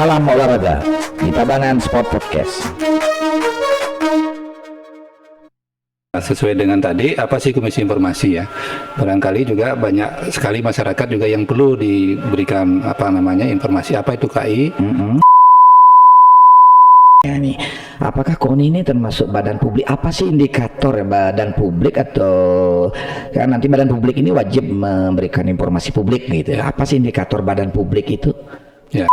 Salam olahraga di Tabanan Sport Podcast. Sesuai dengan tadi, apa sih Komisi Informasi ya? Barangkali juga banyak sekali masyarakat juga yang perlu diberikan informasi apa itu KI. Ya nih, apakah KONI ini termasuk badan publik? Apa sih indikator ya badan publik atau kan nanti badan publik ini wajib memberikan informasi publik gitu? Apa sih indikator badan publik itu? Ya.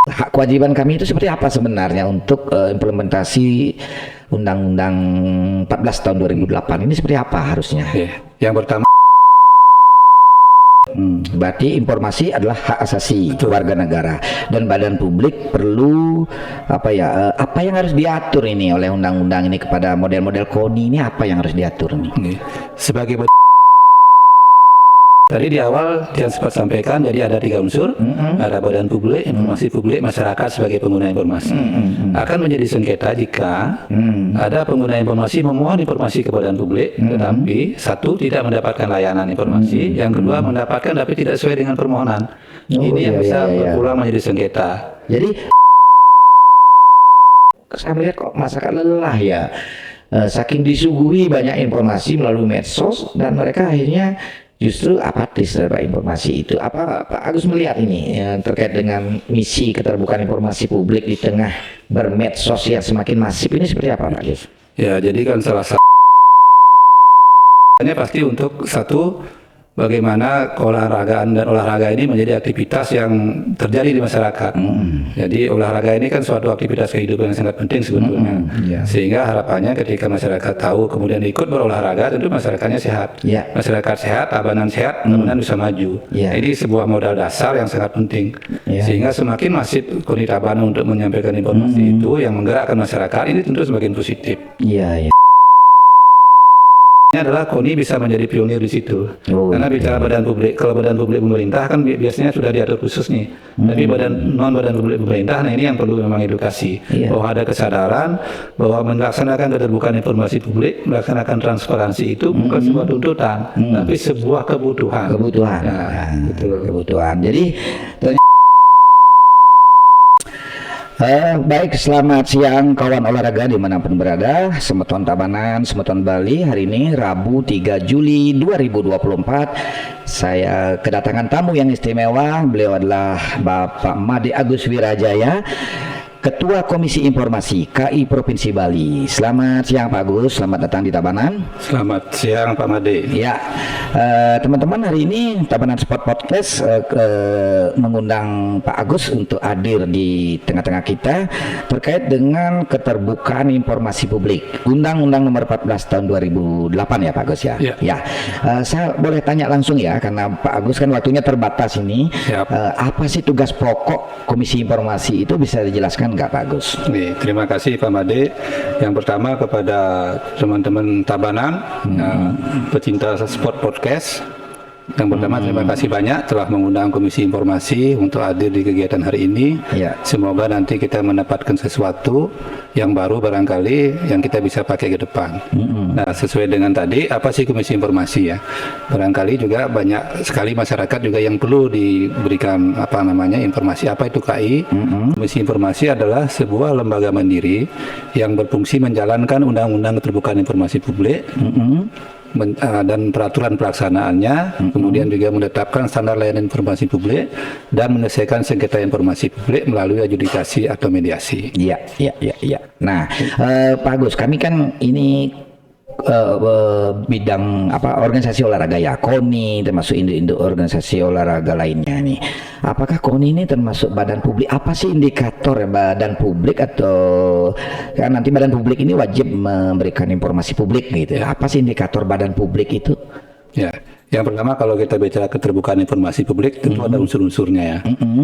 Hak kewajiban kami itu seperti apa sebenarnya untuk implementasi Undang-Undang 14 tahun 2008 ini seperti apa harusnya? Yang pertama, berarti informasi adalah hak asasi warga negara dan badan publik perlu apa yang harus diatur ini oleh undang-undang ini kepada model-model KONI ini, apa yang harus diatur nih? Sebagai tadi di awal yang sempat sampaikan, jadi ada 3 unsur, ada badan publik, informasi publik, masyarakat sebagai pengguna informasi. Akan menjadi sengketa jika ada pengguna informasi memohon informasi ke badan publik, tetapi satu tidak mendapatkan layanan informasi, yang kedua mendapatkan tapi tidak sesuai dengan permohonan. Ini yang bisa berulang menjadi sengketa. Jadi saya melihat kok masyarakat lelah ya, saking disuguhi banyak informasi melalui medsos dan mereka akhirnya justru apatis terhadap informasi itu. Apa Pak Agus melihat ini terkait dengan misi keterbukaan informasi publik di tengah bermedsos yang semakin masif ini seperti apa Pak Agus? Ya, jadi kan salah satunya pasti untuk satu, bagaimana keolahragaan dan olahraga ini menjadi aktivitas yang terjadi di masyarakat. Jadi olahraga ini kan suatu aktivitas kehidupan yang sangat penting sebetulnya. Sehingga harapannya ketika masyarakat tahu kemudian ikut berolahraga, tentu masyarakatnya sehat. Masyarakat sehat, Tabanan sehat, Tabanan bisa maju. Ini sebuah modal dasar yang sangat penting. Sehingga semakin masif KONI Tabanan untuk menyampaikan informasi itu yang menggerakkan masyarakat, ini tentu semakin positif. Ini adalah KONI bisa menjadi pionir di situ. Karena bicara badan publik, kalau badan publik pemerintah kan biasanya sudah diatur khusus nih. Tapi non badan publik pemerintah, nah ini yang perlu memang edukasi. Bahwa ada kesadaran bahwa melaksanakan keterbukaan informasi publik, melaksanakan transparansi itu bukan sebuah tuntutan, tapi sebuah kebutuhan. Kebutuhan. Jadi baik, selamat siang kawan olahraga dimanapun berada. Semeton Tabanan, Semeton Bali. Hari ini Rabu 3 Juli 2024. Saya kedatangan tamu yang istimewa. Beliau adalah Bapak Made Agus Wirajaya, Ketua Komisi Informasi KI Provinsi Bali. Selamat siang Pak Agus, selamat datang di Tabanan. Selamat siang Pak Made. Ya, teman-teman, hari ini Tabanan Sport Podcast mengundang Pak Agus untuk hadir di tengah-tengah kita terkait dengan keterbukaan informasi publik Undang-Undang Nomor 14 Tahun 2008 ya Pak Agus ya. Saya boleh tanya langsung ya, karena Pak Agus kan waktunya terbatas ini. Apa sih tugas pokok Komisi Informasi itu, bisa dijelaskan nggak Pak Agus? Terima kasih Pak Made. Yang pertama kepada teman-teman Tabanan, pecinta sport podcast. Yang pertama terima kasih banyak telah mengundang Komisi Informasi untuk hadir di kegiatan hari ini. Semoga nanti kita mendapatkan sesuatu yang baru barangkali yang kita bisa pakai ke depan. Nah, sesuai dengan tadi, apa sih Komisi Informasi ya? Barangkali juga banyak sekali masyarakat juga yang perlu diberikan informasi apa itu KI. Komisi Informasi adalah sebuah lembaga mandiri yang berfungsi menjalankan Undang-Undang Keterbukaan Informasi Publik dan peraturan pelaksanaannya, kemudian juga menetapkan standar layanan informasi publik dan menyelesaikan sengketa informasi publik melalui adjudikasi atau mediasi. Nah, Pak Agus, kami kan ini bidang organisasi olahraga ya, KONI, termasuk induk-induk organisasi olahraga lainnya nih. Apakah KONI ini termasuk badan publik? Apa sih indikator ya badan publik atau kan nanti badan publik ini wajib memberikan informasi publik gitu? Apa sih indikator badan publik itu? Yang pertama, kalau kita bicara keterbukaan informasi publik, tentu ada unsur-unsurnya ya.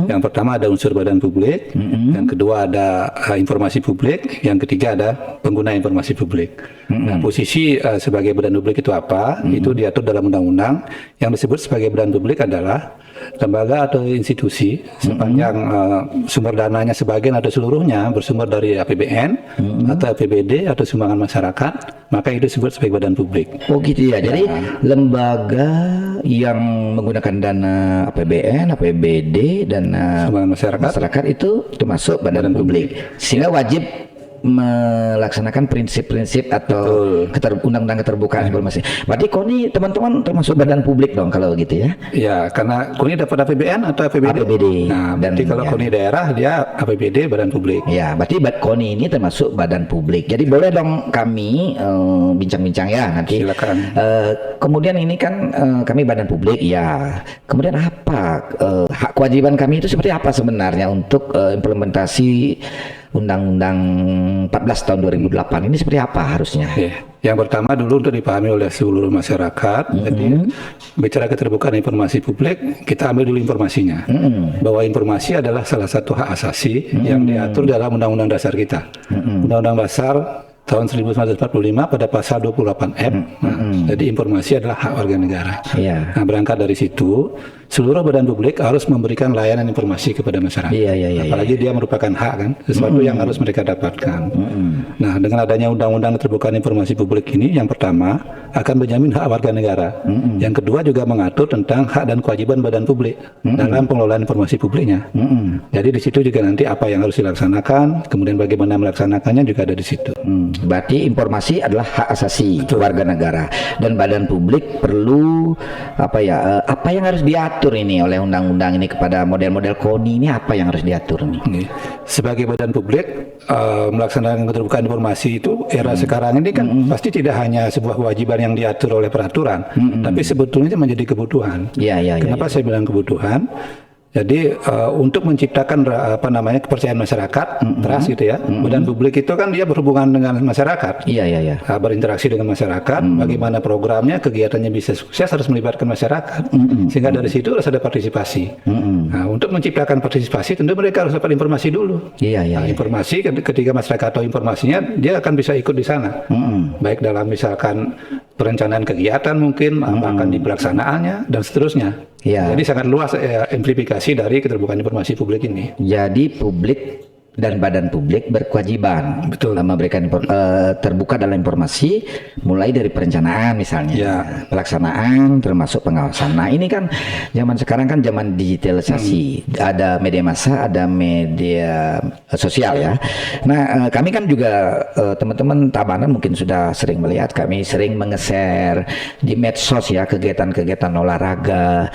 Yang pertama ada unsur badan publik, yang kedua ada informasi publik, yang ketiga ada pengguna informasi publik. Nah, posisi sebagai badan publik itu apa? Itu diatur dalam undang-undang. Yang disebut sebagai badan publik adalah lembaga atau institusi sepanjang sumber dananya sebagian atau seluruhnya bersumber dari APBN atau APBD atau sumbangan masyarakat, maka itu disebut sebagai badan publik. Oh gitu ya. Jadi lembaga yang menggunakan dana APBN, APBD, dan Sumbangan masyarakat itu termasuk badan publik. Sehingga wajib melaksanakan prinsip-prinsip atau undang-undang keterbukaan informasi. Berarti KONI teman-teman termasuk badan publik dong kalau gitu ya? Ya, karena KONI dapat APBN atau APBD. APBD. Nah, berarti kalau ya. KONI daerah dia APBD badan publik. Ya, berarti KONI ini termasuk badan publik. Jadi boleh dong kami bincang-bincang ya nanti. Silakan. Kemudian ini kan kami badan publik ya. Kemudian apa hak kewajiban kami itu seperti apa sebenarnya untuk implementasi Undang-Undang 14 tahun 2008 ini seperti apa harusnya? Oke. Yang pertama dulu untuk dipahami oleh seluruh masyarakat. Jadi bicara keterbukaan informasi publik, kita ambil dulu informasinya. Bahwa informasi adalah salah satu hak asasi yang diatur dalam Undang-Undang Dasar kita. Undang-Undang Dasar tahun 1945 pada pasal 28F. Jadi informasi adalah hak warga negara. Iya. Nah, berangkat dari situ, seluruh badan publik harus memberikan layanan informasi kepada masyarakat. Iya. Apalagi dia merupakan hak kan, sesuatu yang harus mereka dapatkan. Nah, dengan adanya Undang-Undang Keterbukaan Informasi Publik ini, yang pertama akan menjamin hak warga negara. Yang kedua juga mengatur tentang hak dan kewajiban badan publik dalam pengelolaan informasi publiknya. Jadi di situ juga nanti apa yang harus dilaksanakan, kemudian bagaimana melaksanakannya juga ada di situ. Berarti informasi adalah hak asasi warga negara, dan badan publik perlu apa yang harus diatur ini oleh undang-undang ini kepada model-model KONI ini, apa yang harus diatur nih? Sebagai badan publik melaksanakan keterbukaan informasi itu era sekarang ini kan pasti tidak hanya sebuah kewajiban yang diatur oleh peraturan, tapi sebetulnya menjadi kebutuhan. Kenapa saya bilang kebutuhan? Jadi untuk menciptakan kepercayaan masyarakat, trust gitu ya. Badan publik itu kan dia berhubungan dengan masyarakat. Berinteraksi dengan masyarakat, bagaimana programnya, kegiatannya bisa sukses harus melibatkan masyarakat. Sehingga dari situ harus ada partisipasi. Nah, untuk menciptakan partisipasi tentu mereka harus dapat informasi dulu. Informasi ketika masyarakat tahu informasinya, dia akan bisa ikut di sana. Baik dalam misalkan perencanaan kegiatan mungkin, bahkan di pelaksanaannya dan seterusnya. Jadi sangat luas implikasi dari keterbukaan informasi publik ini. Jadi publik dan badan publik berkewajiban memberikan terbuka dalam informasi, mulai dari perencanaan misalnya, pelaksanaan termasuk pengawasan. Nah ini kan zaman sekarang kan zaman digitalisasi, ada media massa, ada media sosial ya. Nah kami kan juga teman-teman Tabanan mungkin sudah sering melihat, kami sering menge-share di medsos ya kegiatan-kegiatan olahraga,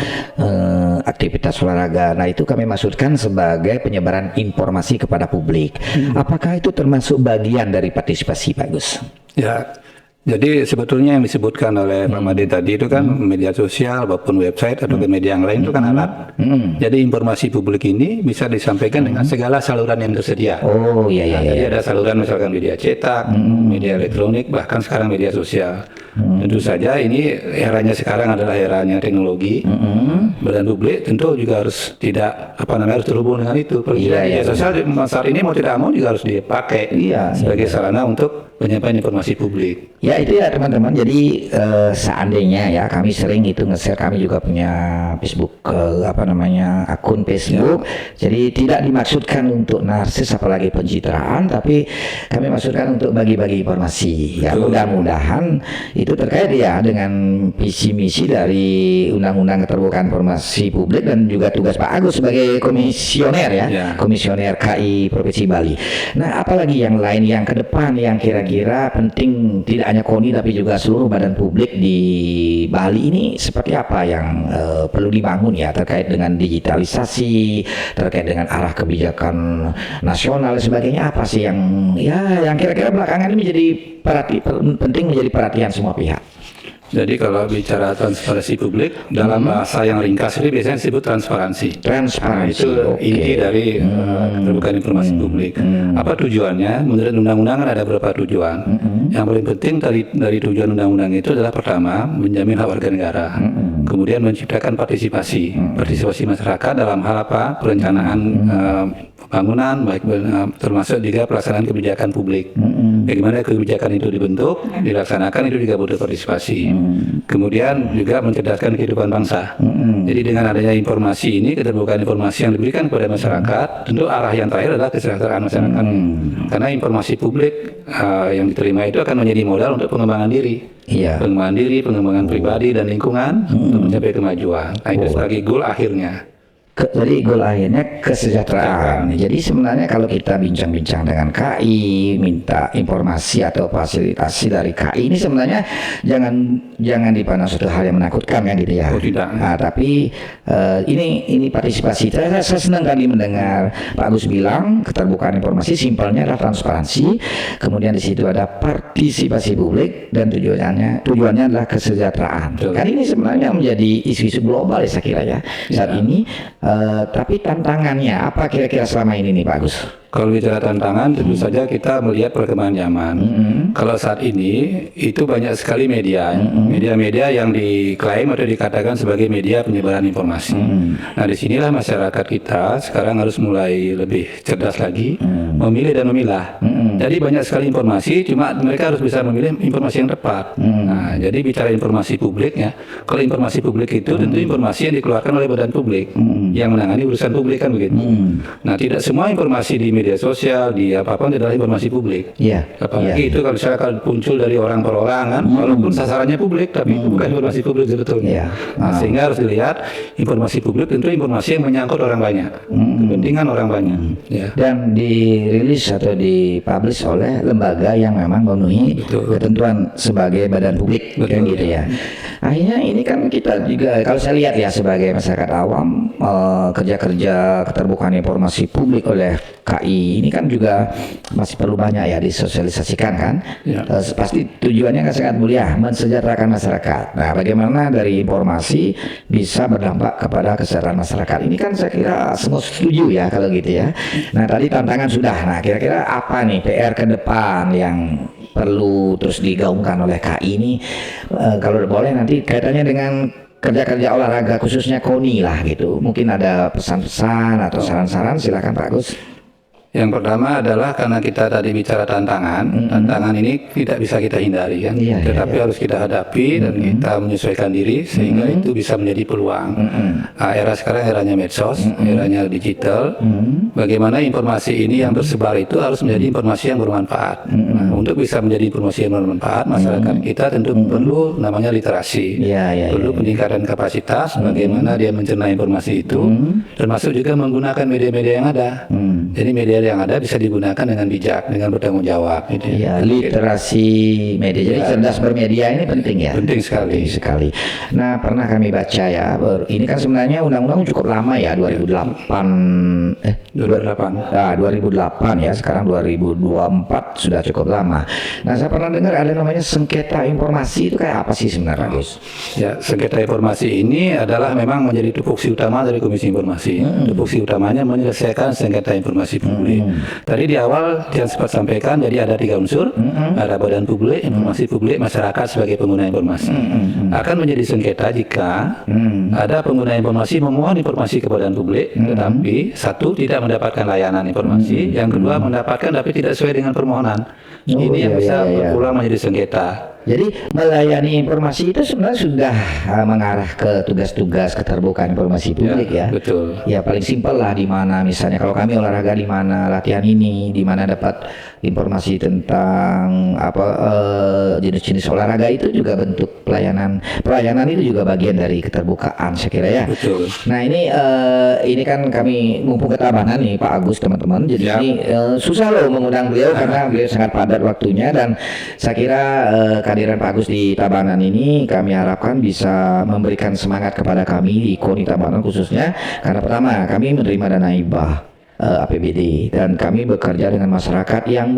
aktivitas olahraga. Nah itu kami maksudkan sebagai penyebaran informasi kepada publik. Apakah itu termasuk bagian dari partisipasi, Pak Gus? Ya, jadi sebetulnya yang disebutkan oleh Pak Made tadi itu kan media sosial maupun website atau media yang lain itu kan alat. Jadi informasi publik ini bisa disampaikan dengan segala saluran yang tersedia. Jadi ada saluran misalkan media cetak, media elektronik, bahkan sekarang media sosial. Tentu saja ini eranya sekarang adalah eranya teknologi. Badan publik tentu juga harus harus terhubung dengan itu. Media sosial saat ini mau tidak mau juga harus dipakai sebagai sarana untuk penyampaian informasi publik. Ya itu ya teman-teman. Jadi seandainya ya kami sering itu nge-share, kami juga punya Facebook akun Facebook. Jadi tidak dimaksudkan untuk narsis apalagi pencitraan, tapi kami maksudkan untuk bagi-bagi informasi. Ya mudah-mudahan itu terkait ya dengan visi misi dari Undang-Undang Keterbukaan Informasi Publik dan juga tugas Pak Agus sebagai komisioner komisioner KI Provinsi Bali. Nah apalagi yang lain yang ke depan yang kira-kira penting, tidak hanya KONI tapi juga seluruh badan publik di Bali ini, seperti apa yang perlu dibangun ya terkait dengan digitalisasi, terkait dengan arah kebijakan nasional dan sebagainya, apa sih yang kira-kira belakangan ini menjadi penting menjadi perhatian semua pihak? Jadi kalau bicara transparansi publik dalam bahasa yang ringkas ini biasanya disebut transparansi. Transparansi itu inti dari keterbukaan informasi publik. Apa tujuannya? Menurut undang-undang kan ada beberapa tujuan. Yang paling penting dari tujuan undang-undang itu adalah pertama menjamin hak warga negara, kemudian menciptakan partisipasi masyarakat dalam hal perencanaan bangunan, baik termasuk juga pelaksanaan kebijakan publik. Bagaimana kebijakan itu dibentuk, dilaksanakan itu juga butuh partisipasi. Kemudian juga mencerdaskan kehidupan bangsa. Jadi dengan adanya informasi ini, keterbukaan informasi yang diberikan kepada masyarakat, tentu arah yang terakhir adalah kesejahteraan masyarakat. Karena informasi publik yang diterima itu akan menjadi modal untuk pengembangan diri. Pengembangan diri, pengembangan pribadi dan lingkungan untuk mencapai kemajuan. Nah, itu sebagai goal akhirnya. Jadi goal akhirnya kesejahteraan. Jadi sebenarnya kalau kita bincang-bincang dengan KI, minta informasi atau fasilitasi dari KI, ini sebenarnya jangan dipandang suatu hal yang menakutkan kan gitu ya. Oh, tidak. Nah, tapi ini partisipasi. Saya senang tadi mendengar Pak Agus bilang keterbukaan informasi, simpelnya adalah transparansi. Kemudian di situ ada partisipasi publik dan tujuannya adalah kesejahteraan. Betul. Kan ini sebenarnya menjadi isu-isu global ya saya kira ya saat ini. Tapi tantangannya apa kira-kira selama ini nih Pak Agus? Kalau bicara tantangan, tentu saja kita melihat perkembangan zaman. Kalau saat ini itu banyak sekali media yang diklaim atau dikatakan sebagai media penyebaran informasi. Nah, disinilah masyarakat kita sekarang harus mulai lebih cerdas lagi, memilih dan memilah. Jadi banyak sekali informasi, cuma mereka harus bisa memilih informasi yang tepat. Nah, jadi bicara informasi publik ya, kalau informasi publik itu tentu informasi yang dikeluarkan oleh badan publik yang menangani urusan publik kan begitu. Nah, tidak semua informasi di media sosial, di apa-apa adalah informasi publik. Apalagi itu kalau misalnya kalau muncul dari orang per orang kan, walaupun sasarannya publik, tapi itu bukan informasi publik sebetulnya. Nah, sehingga harus dilihat informasi publik tentu informasi yang menyangkut orang banyak, kepentingan orang banyak. Dan dirilis atau dipublish oleh lembaga yang memang memenuhi ketentuan sebagai badan publik, kan gitu ya. Akhirnya ini kan kita juga kalau saya lihat ya sebagai masyarakat awam, kerja-kerja keterbukaan informasi publik oleh KI ini kan juga masih perlu banyak ya disosialisasikan kan. Pasti tujuannya kan sangat mulia, mensejahterakan masyarakat. Nah, bagaimana dari informasi bisa berdampak kepada kesejahteraan masyarakat, ini kan saya kira semua setuju ya kalau gitu ya. Nah, tadi tantangan sudah. Nah, kira-kira apa nih PR ke depan yang perlu terus digaungkan oleh KI ini, kalau boleh nanti kaitannya dengan kerja-kerja olahraga khususnya KONI lah gitu. Mungkin ada pesan-pesan atau saran-saran, silakan Pak Agus. Yang pertama adalah karena kita tadi bicara tantangan ini tidak bisa kita hindari kan, tetapi harus kita hadapi dan kita menyesuaikan diri sehingga itu bisa menjadi peluang. Era sekarang eranya medsos, eranya digital. Bagaimana informasi ini yang tersebar itu harus menjadi informasi yang bermanfaat. Nah, untuk bisa menjadi informasi yang bermanfaat, masyarakat kita tentu perlu namanya literasi, perlu peningkatan kapasitas, bagaimana dia mencerna informasi itu, termasuk juga menggunakan media-media yang ada. Jadi media yang ada bisa digunakan dengan bijak, dengan bertanggung jawab. Literasi media. Jadi cerdas bermedia ini penting ya. Penting sekali. Nah, pernah kami baca ya, ini kan sebenarnya undang-undang cukup lama ya, 2008 ya, sekarang 2024 sudah cukup lama. Nah, saya pernah dengar ada namanya sengketa informasi, itu kayak apa sih sebenarnya, Gus? Ya, sengketa informasi ini adalah memang menjadi tupoksi utama dari Komisi Informasi. Tupoksi utamanya menyelesaikan sengketa informasi publik. Tadi di awal yang sempat sampaikan, jadi ada 3 unsur, ada badan publik, informasi publik, masyarakat sebagai pengguna informasi. Akan menjadi sengketa jika ada pengguna informasi memohon informasi ke badan publik, tetapi satu tidak mendapatkan layanan informasi, yang kedua mendapatkan tapi tidak sesuai dengan permohonan. Ini yang bisa berulang menjadi sengketa. Jadi melayani informasi itu sebenarnya sudah mengarah ke tugas-tugas keterbukaan informasi publik ya. Betul. Ya paling simpel lah, di mana misalnya kalau kami olahraga di mana latihan ini, di mana dapat informasi tentang jenis-jenis olahraga, itu juga bentuk pelayanan. Pelayanan itu juga bagian dari keterbukaan saya kira ya. Betul. Nah ini kan kami mumpung ke Tabanan nih Pak Agus teman-teman. Jadi ini susah loh mengundang beliau karena beliau sangat padat waktunya, dan saya kira kehadiran Pak Agus di Tabanan ini kami harapkan bisa memberikan semangat kepada kami di KONI Tabanan khususnya, karena pertama kami menerima dana hibah APBD dan kami bekerja dengan masyarakat yang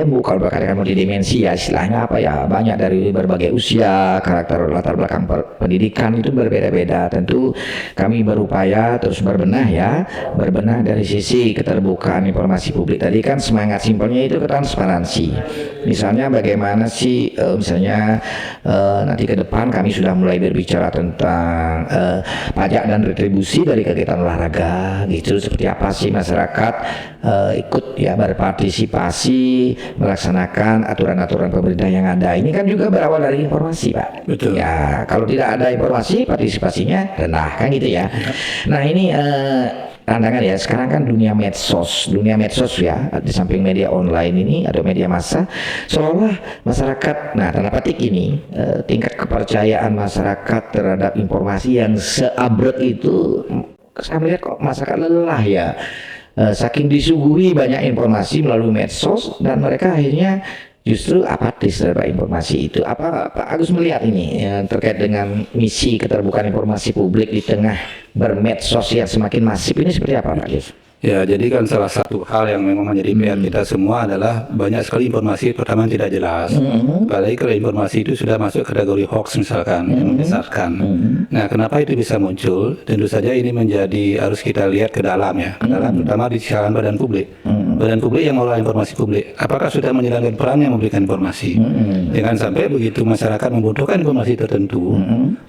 bukan berkaitan multidimensi ya, istilahnya apa ya, banyak dari berbagai usia, karakter latar belakang pendidikan itu berbeda-beda. Tentu kami berupaya terus berbenah dari sisi keterbukaan informasi publik. Tadi kan semangat simpelnya itu ke transparansi. Misalnya bagaimana sih nanti ke depan kami sudah mulai berbicara tentang pajak dan retribusi dari kegiatan olahraga itu seperti apa sih masyarakat ikut ya berpartisipasi melaksanakan aturan-aturan pemerintah yang ada. Ini kan juga berawal dari informasi, Pak. Betul. Ya, kalau tidak ada informasi, partisipasinya rendah kan gitu ya. Nah ini tantangan ya sekarang kan dunia medsos ya, di samping media online ini ada media massa, seolah masyarakat, nah tanda petik ini tingkat kepercayaan masyarakat terhadap informasi yang seabrek itu, saya melihat kok masyarakat lelah ya. Saking disuguhi banyak informasi melalui medsos dan mereka akhirnya justru apatis terhadap informasi itu. Apa Pak Agus melihat ini terkait dengan misi keterbukaan informasi publik di tengah bermedsos yang semakin masif ini seperti apa, Pak Agus? Ya, jadi kan salah satu hal yang memang menjadi PR kita semua adalah banyak sekali informasi pertama yang tidak jelas. Apalagi kalau informasi itu sudah masuk kategori hoax misalkan, yang menyesatkan. Nah, kenapa itu bisa muncul? Tentu saja ini harus kita lihat ke dalam ya. Ke dalam terutama di kalangan badan publik. Badan publik yang mengelola informasi publik. Apakah sudah menjalankan peran yang memberikan informasi? Jangan sampai begitu masyarakat membutuhkan informasi tertentu,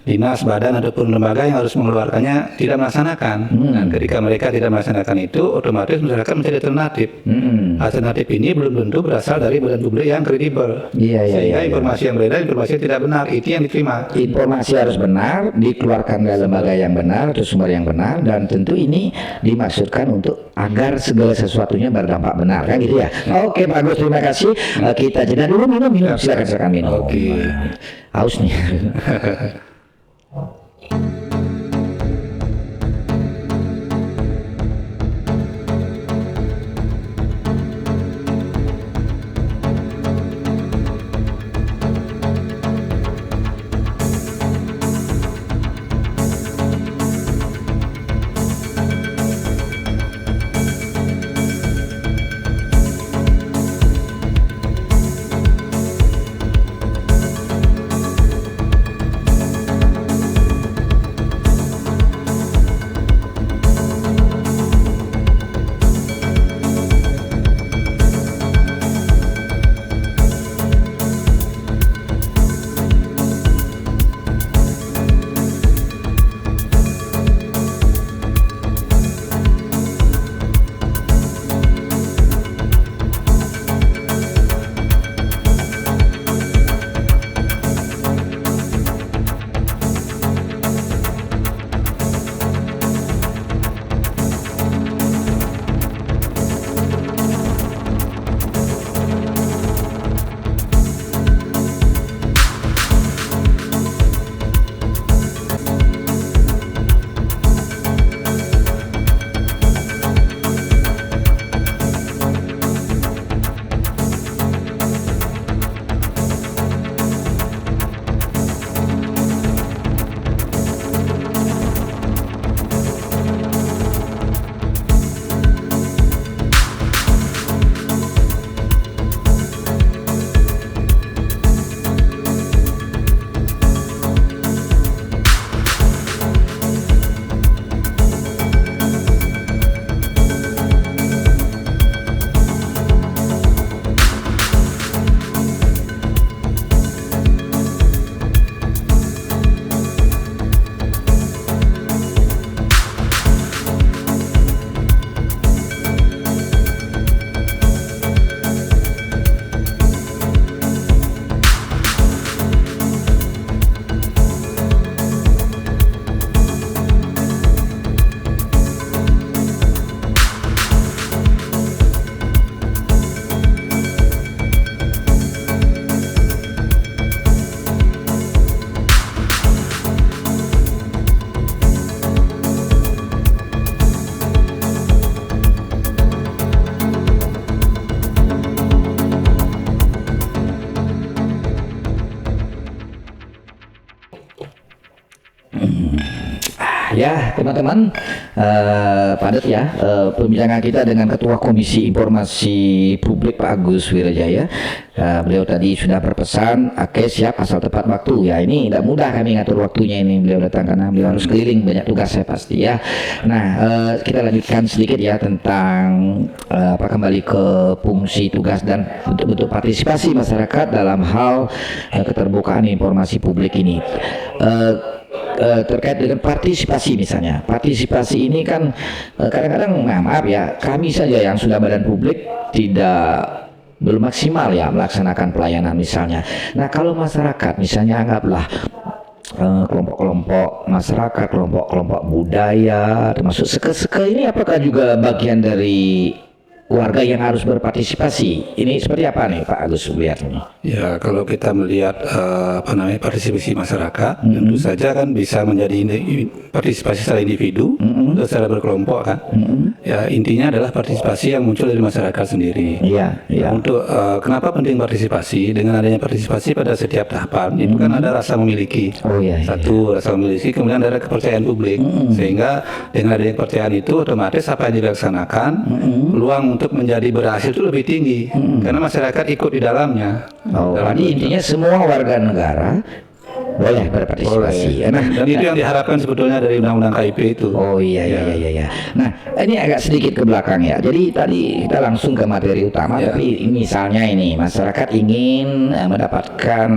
dinas, badan ataupun lembaga yang harus mengeluarkannya tidak melaksanakan. Dan ketika mereka tidak melaksanakan itu, otomatis masyarakat mencari alternatif. Alternatif ini belum tentu berasal dari badan publik yang kredibel. Sehingga informasi yang beredar, informasi yang tidak benar, itu yang diterima. Informasi harus benar, dikeluarkan dari lembaga yang benar atau sumber yang benar, dan tentu ini dimaksudkan untuk agar segala sesuatunya berdampak benar, kan gitu ya. Oke Pak Agus, terima kasih. Kita jeda dulu, minum. Silakan minum. Oke. Haus nih. Ya teman-teman, padat ya pembincangan kita dengan Ketua Komisi Informasi Publik Pak Agus Wirajaya. Beliau tadi sudah berpesan, oke siap asal tepat waktu ya. Ini tidak mudah kami ngatur waktunya ini, beliau datang karena beliau harus keliling banyak tugas saya pasti ya. Nah kita lanjutkan sedikit ya tentang kembali ke fungsi tugas dan bentuk-bentuk partisipasi masyarakat dalam hal keterbukaan informasi publik ini. terkait dengan partisipasi misalnya. Partisipasi ini kan kadang-kadang maaf ya, kami saja yang sudah badan publik belum maksimal ya melaksanakan pelayanan misalnya. Nah kalau masyarakat misalnya anggaplah kelompok-kelompok masyarakat, kelompok-kelompok budaya, termasuk seke-seke ini apakah juga bagian dari warga yang harus berpartisipasi? Ini seperti apa nih Pak Agus melihatnya? Ya, kalau kita melihat partisipasi masyarakat, tentu saja kan bisa menjadi partisipasi secara individu atau secara berkelompok kan. Ya, intinya adalah partisipasi yang muncul dari masyarakat sendiri. Iya. Untuk kenapa penting partisipasi? Dengan adanya partisipasi pada setiap tahapan itu kan ada rasa memiliki. Satu, rasa memiliki, kemudian ada kepercayaan publik. Sehingga dengan adanya kepercayaan itu otomatis apa yang dilaksanakan peluang untuk menjadi berhasil itu lebih tinggi karena masyarakat ikut di dalamnya. Jadi intinya semua warga negara boleh berpartisipasi. Dan itu yang diharapkan sebetulnya dari undang-undang KIP itu. Iya. Nah, ini agak sedikit ke belakang ya. Jadi tadi kita langsung ke materi utama. Tapi misalnya ini masyarakat ingin mendapatkan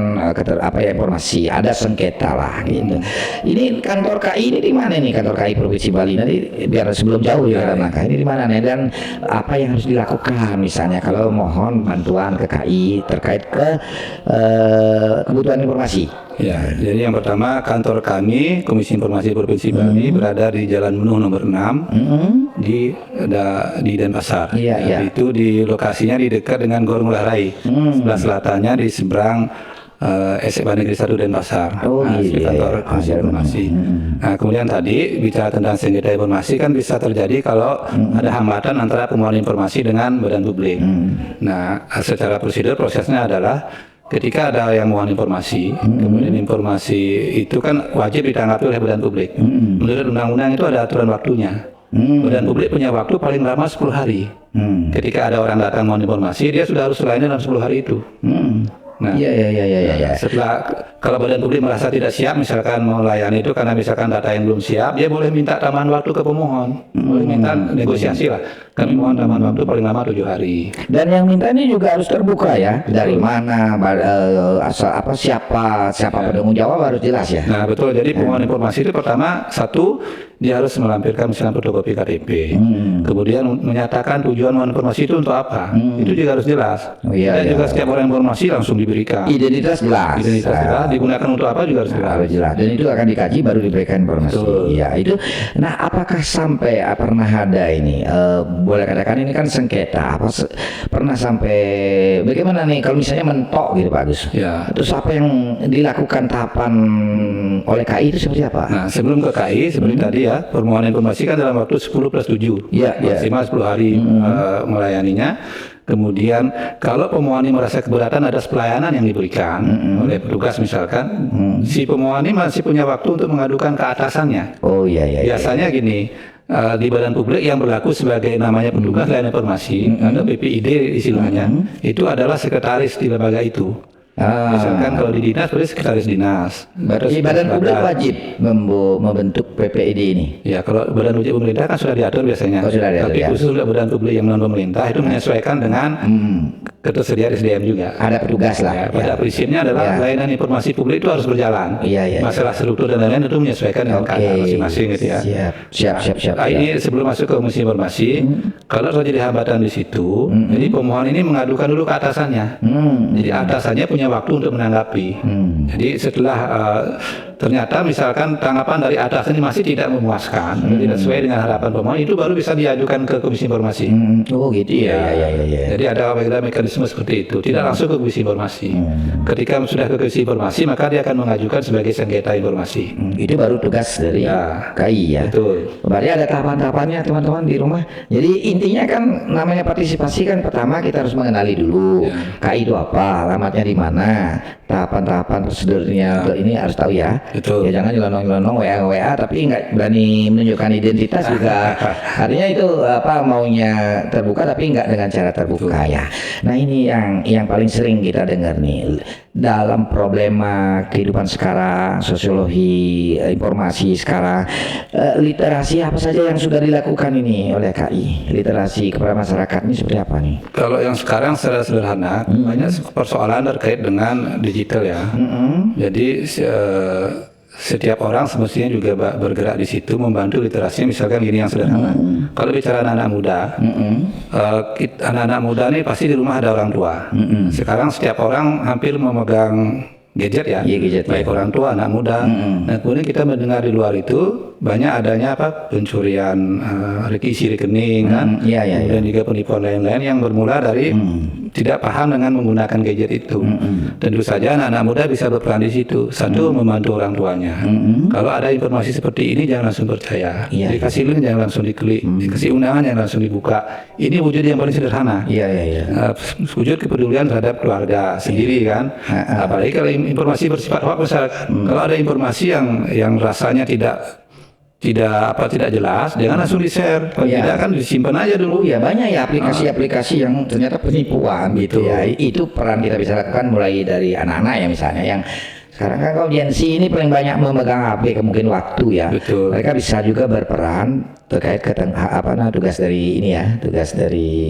informasi, ada sengketa lah gitu. Ini kantor KI ini di mana nih, kantor KI Provinsi Bali? Nanti biar sebelum jauh ya dalam langkah ini di mana nih, dan apa yang harus dilakukan misalnya kalau mohon bantuan ke KI terkait ke kebutuhan informasi. Ya, jadi yang pertama kantor kami Komisi Informasi Provinsi Bali berada di Jalan Menuh nomor 6 di Denpasar. Itu di lokasinya di dekat dengan Gor Ngurah Rai. Sebelah selatannya di seberang SMA Negeri 1 Denpasar. Kantor Komisi Informasi. Nah, kemudian tadi bicara tentang sengketa informasi kan bisa terjadi kalau ada hambatan antara pemohon informasi dengan badan publik. Nah, secara prosedur prosesnya adalah ketika ada yang mohon informasi, kemudian informasi itu kan wajib ditanggapi oleh badan publik. Menurut undang-undang itu ada aturan waktunya. Badan publik punya waktu paling lama 10 hari. Ketika ada orang datang mohon informasi, dia sudah harus melayani dalam 10 hari itu. Nah, setelah kalau badan publik merasa tidak siap misalkan melayani itu karena misalkan data yang belum siap, dia boleh minta tambahan waktu ke pemohon, boleh minta negosiasi lah. Kami mohon tambahan waktu paling lama 7 hari. Dan yang minta ini juga harus terbuka ya, dari mana, asal apa, siapa penanggung jawab harus jelas ya. Nah betul, jadi pemohon informasi itu pertama satu dia harus melampirkan misalnya fotokopi KTP, kemudian menyatakan tujuan mohon informasi itu untuk apa, itu juga harus jelas. Dan juga setiap orang informasi langsung diberikan identitas jelas. Digunakan untuk apa juga harus jelas. Dan itu akan dikaji baru diberikan informasi. Iya itu. Nah apakah sampai pernah ada ini boleh katakan ini kan sengketa pernah sampai bagaimana nih kalau misalnya mentok gitu Pak Agus? Terus apa yang dilakukan tahapan oleh KI itu seperti apa? Nah sebelum ke KI seperti tadi ya, permohonan informasi kan dalam waktu 10+7 maksimal 10 hari melayaninya. Kemudian kalau pemohon ini merasa keberatan atas pelayanan yang diberikan oleh petugas misalkan, si pemohon ini masih punya waktu untuk mengadukan ke atasannya. Biasanya gini, di badan publik yang berlaku sebagai namanya petugas layanan informasi, ada PPID istilahnya, itu adalah sekretaris di lembaga itu. Misalkan kalau di dinas berarti sekretaris dinas. Berarti badan publik wajib membentuk PPID ini. Ya, kalau badan uji pemerintah kan sudah diatur biasanya. Tapi khusus untuk badan publik yang non pemerintah itu menyesuaikan dengan ketersediaan SDM juga. Ada petugas lah. Pada prinsipnya adalah layanan informasi publik itu harus berjalan. Masalah struktur dan lain-lain itu menyesuaikan dengan keadaan masing-masing gitu ya. Siap. Ini sebelum masuk ke Komisi Informasi, kalau terjadi hambatan di situ, jadi pemohon ini mengadukan dulu ke atasannya. Jadi atasannya punya waktu untuk menanggapi. Jadi setelah ternyata misalkan tanggapan dari atasan ini masih tidak memuaskan, tidak sesuai dengan harapan pemohon, itu baru bisa diajukan ke Komisi Informasi. Jadi ada mekanisme seperti itu, tidak langsung ke Komisi Informasi. Ketika sudah ke Komisi Informasi, maka dia akan mengajukan sebagai sengketa informasi. Itu baru tugas dari KI ya. Betul. Berarti ada tahapan-tahapannya teman-teman di rumah. Jadi intinya kan namanya partisipasi kan pertama kita harus mengenali dulu KI itu apa, alamatnya di mana, tahapan-tahapan prosedurnya ini harus tahu ya. Betul. Ya jangan nyelonong-nyelonong WA tapi nggak berani menunjukkan identitas juga. Artinya itu maunya terbuka tapi nggak dengan cara terbuka ya. Nah ini yang paling sering kita dengar nih dalam problema kehidupan sekarang, sosiologi informasi sekarang, literasi apa saja yang sudah dilakukan ini oleh KI, literasi kepada masyarakat ini seperti apa nih? Kalau yang sekarang secara sederhana banyak persoalan terkait dengan digital ya. Jadi setiap orang semestinya juga bergerak di situ membantu literasinya. Misalkan gini yang sederhana, kalau bicara anak-anak muda, anak-anak muda nih pasti di rumah ada orang tua. Sekarang setiap orang hampir memegang gadget ya, gadget, baik orang tua, anak muda. Nah kemudian kita mendengar di luar itu banyak adanya pencurian isi rekening kan, kemudian juga penipuan lain-lain yang bermula dari tidak paham dengan menggunakan gadget itu. Tentu saja anak-anak muda bisa berperan di situ. Satu, membantu orang tuanya. Kalau ada informasi seperti ini jangan langsung percaya. Dikasih link jangan langsung diklik, dikasih undangan jangan langsung dibuka. Ini wujud yang paling sederhana. Wujud kepedulian terhadap keluarga sendiri kan. Apalagi kalau informasi bersifat hoax masyarakat. Kalau ada informasi yang rasanya tidak jelas, jangan langsung di-share. Kalau tidak kan disimpan aja dulu. Banyak ya aplikasi-aplikasi yang ternyata penipuan gitu ya. Itu peran kita bisa lakukan mulai dari anak-anak ya misalnya yang sekarang kan kalau Gen Z ini paling banyak memegang HP mungkin waktu ya. Betul. Mereka bisa juga berperan terkait tugas dari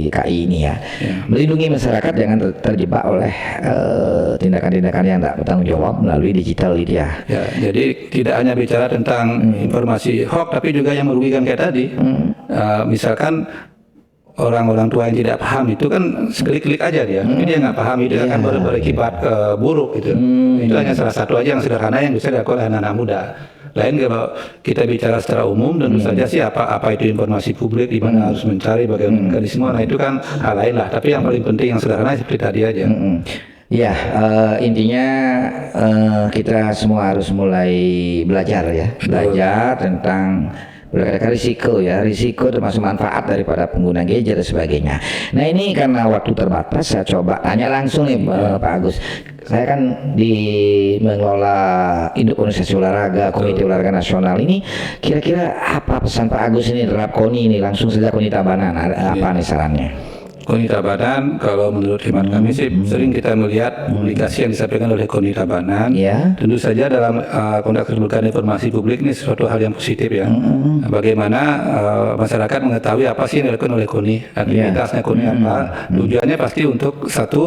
KI ini ya. Melindungi masyarakat jangan terjebak oleh tindakan-tindakan yang tak bertanggung jawab melalui digital gitu ya. Jadi tidak hanya bicara tentang informasi hoax tapi juga yang merugikan kayak tadi. Misalkan orang-orang tua yang tidak paham itu kan seklik-klik aja dia, tapi dia nggak paham itu akan berakibat buruk gitu. Itu hanya salah satu aja yang sederhana yang bisa dilakukan oleh anak-anak muda. Lain kalau kita bicara secara umum, tentu saja sih apa itu informasi publik, di mana harus mencari bagaimana mekanisme. Nah itu kan hal lain lah. Tapi yang paling penting yang sederhana seperti tadi aja. Intinya kita semua harus mulai belajar tentang berdasarkan risiko termasuk manfaat daripada pengguna gadget dan sebagainya. Nah ini karena waktu terbatas saya coba tanya langsung nih Pak Agus. Saya kan mengelola induk organisasi olahraga, Komite Olahraga Nasional ini. Kira-kira apa pesan Pak Agus ini terhadap KONI ini langsung saja KONI Tabanan? Apa nih sarannya? KONI Tabanan, kalau menurut hemat kami sih sering kita melihat publikasi yang disampaikan oleh KONI Tabanan. Tentu saja dalam konteks keterbukaan informasi publik ini sesuatu hal yang positif ya. Bagaimana masyarakat mengetahui apa sih yang dilakukan oleh KONI, aktivitasnya KONI apa. Tujuannya pasti untuk satu,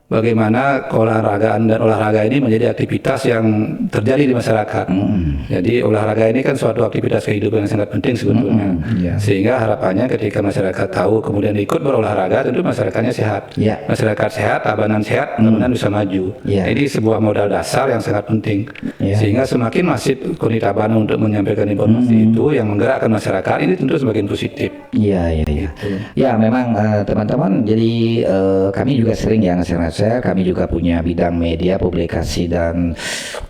bagaimana keolahragaan dan olahraga ini menjadi aktivitas yang terjadi di masyarakat. Jadi olahraga ini kan suatu aktivitas kehidupan yang sangat penting sebetulnya. Sehingga harapannya ketika masyarakat tahu kemudian ikut berolahraga, tentu masyarakatnya sehat. Masyarakat sehat, Tabanan sehat, Tabanan bisa maju. Ini sebuah modal dasar yang sangat penting. Sehingga semakin masif KONI Tabanan untuk menyampaikan informasi itu yang menggerakkan masyarakat, ini tentu semakin positif. Ya memang teman-teman, jadi kami juga sering kami juga punya bidang media, publikasi dan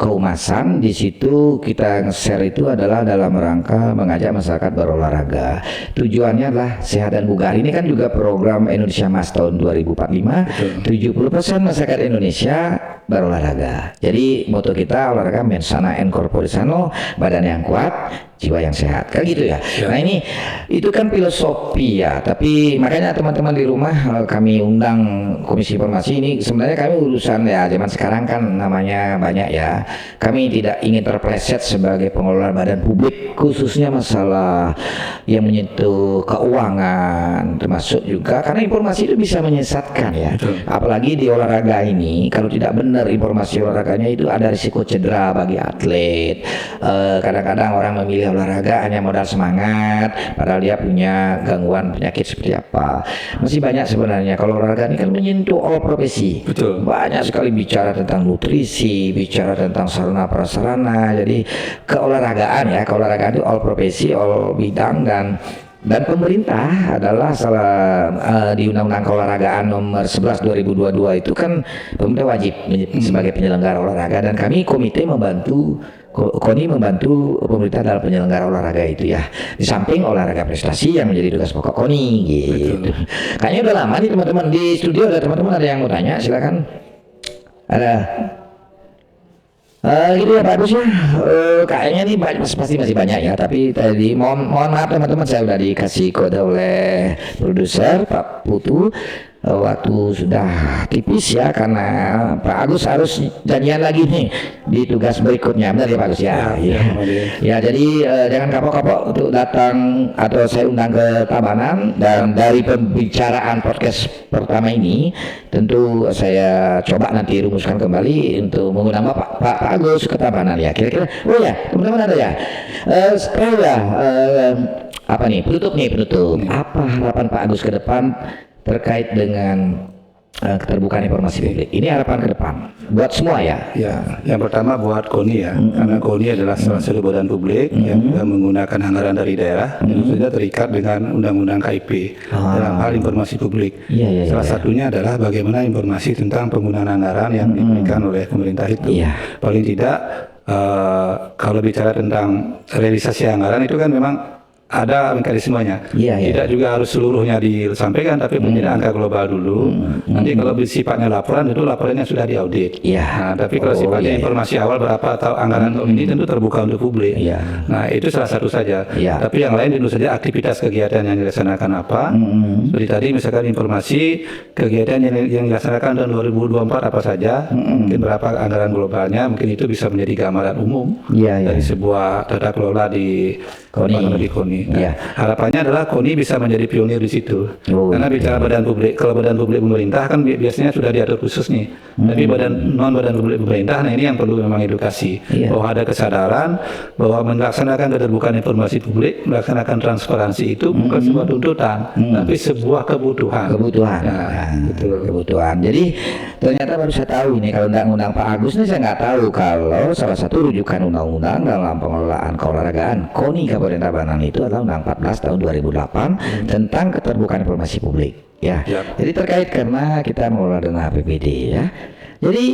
kehumasan. Di situ kita nge-share itu adalah dalam rangka mengajak masyarakat berolahraga. Tujuannya adalah sehat dan bugar. Ini kan juga program Indonesia Mas tahun 2045. 70% masyarakat Indonesia berolahraga. Jadi moto kita olahraga mensana and corpore sano, badan yang kuat, jiwa yang sehat, kan gitu ya. Nah ini itu kan filosofi ya, tapi makanya teman-teman di rumah kami undang Komisi Informasi ini. Sebenarnya kami urusan ya zaman sekarang kan namanya banyak ya. Kami tidak ingin terpleset sebagai pengelola badan publik, khususnya masalah yang menyentuh keuangan, termasuk juga karena informasi itu bisa menyesatkan ya. Apalagi di olahraga ini, kalau tidak benar informasi olahraganya itu ada risiko cedera bagi atlet. Kadang-kadang orang memilih olahraga hanya modal semangat, padahal dia punya gangguan penyakit seperti apa. Masih banyak sebenarnya. Kalau olahraga ini kan menyentuh all profesi. Banyak sekali bicara tentang nutrisi, bicara tentang sarana prasarana. Jadi keolahragaan itu all profesi, all bidang, dan pemerintah adalah di Undang-Undang Keolahragaan nomor 11 2022 itu kan pemerintah wajib sebagai penyelenggara olahraga, dan kami komite KONI membantu pemerintah dalam penyelenggara olahraga itu ya. Di samping olahraga prestasi yang menjadi tugas pokok KONI gitu. Kayaknya udah lama nih teman-teman di studio. Ada teman-teman ada yang mau tanya, silakan. Ada. Gitu ya Pak Agus ya. Kayaknya nih pasti masih banyak ya. Tapi tadi mohon maaf teman-teman, saya udah dikasih kode oleh produser Pak Putu. waktu sudah tipis ya, karena Pak Agus harus janjian lagi nih di tugas berikutnya, benar ya Pak Agus ya. Ya, jadi jangan kapok-kapok untuk datang atau saya undang ke Tabanan, dan dari pembicaraan podcast pertama ini tentu saya coba nanti rumuskan kembali untuk mengundang Pak Agus ke Tabanan ya. Kira-kira oh ya teman-teman ada ya apa nih penutup apa harapan Pak Agus ke depan terkait dengan keterbukaan informasi publik? Ini harapan ke depan buat semua ya. Ya, yang pertama buat KONI ya, karena KONI adalah salah satu badan publik yang juga menggunakan anggaran dari daerah, yang sudah terikat dengan Undang-Undang KIP dalam hal informasi publik. Salah satunya adalah bagaimana informasi tentang penggunaan anggaran yang diberikan oleh pemerintah itu. Paling tidak kalau bicara tentang realisasi anggaran itu kan memang ada mekanismenya. Tidak juga harus seluruhnya disampaikan, tapi punya angka global dulu. Nanti kalau sifatnya laporan, itu laporannya sudah diaudit. Nah, tapi kalau sifatnya informasi awal berapa atau anggaran tahun ini tentu terbuka untuk publik. Nah, itu salah satu saja. Tapi yang lain tentu saja aktivitas kegiatan yang dilaksanakan apa. Seperti tadi misalkan informasi kegiatan yang dilaksanakan tahun 2024 apa saja, mungkin berapa anggaran globalnya, mungkin itu bisa menjadi gambaran umum dari sebuah tata kelola di KONI. Nah, harapannya adalah KONI bisa menjadi pionir di situ. Karena bicara badan publik, kalau badan publik pemerintah kan biasanya sudah diatur khusus nih. Tapi badan publik pemerintah, nah ini yang perlu memang edukasi. Bahwa ada kesadaran bahwa melaksanakan keterbukaan informasi publik, melaksanakan transparansi itu bukan sebuah tuntutan, tapi sebuah kebutuhan. Kebutuhan. Jadi ternyata baru saya tahu ini, kalau undang-undang Pak Agus ini saya nggak tahu kalau salah satu rujukan undang-undang dalam pengelolaan keolahragaan KONI Kabupaten Tabanan itu adalah Undang 14 tahun 2008 tentang keterbukaan informasi publik ya. Jadi terkait karena kita mengelola dana APBD ya. Jadi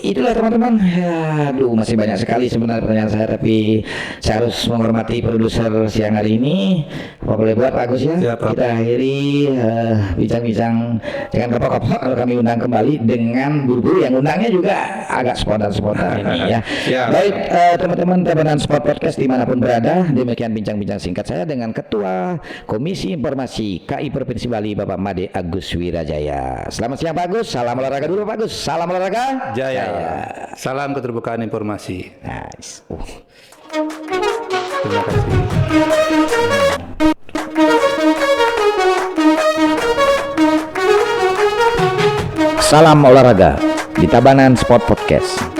itulah teman-teman. Aduh, masih banyak sekali sebenarnya pertanyaan saya, tapi saya harus menghormati produser siang hari ini. Apa boleh buat Pak Agus ya? Kita akhiri bincang-bincang dengan kapok-kapok kalau kami undang kembali dengan buru-buru, yang undangnya juga agak spontan ini ya. Baik teman-teman Tabanan Sport Podcast dimanapun berada, demikian bincang-bincang singkat saya dengan Ketua Komisi Informasi KI Provinsi Bali Bapak Made Agus Wirajaya. Selamat siang Pak Agus, salam olahraga dulu Pak Agus, salam olahraga Jaya. Salam keterbukaan informasi. Nice. Terima kasih. Salam olahraga di Tabanan Sport Podcast.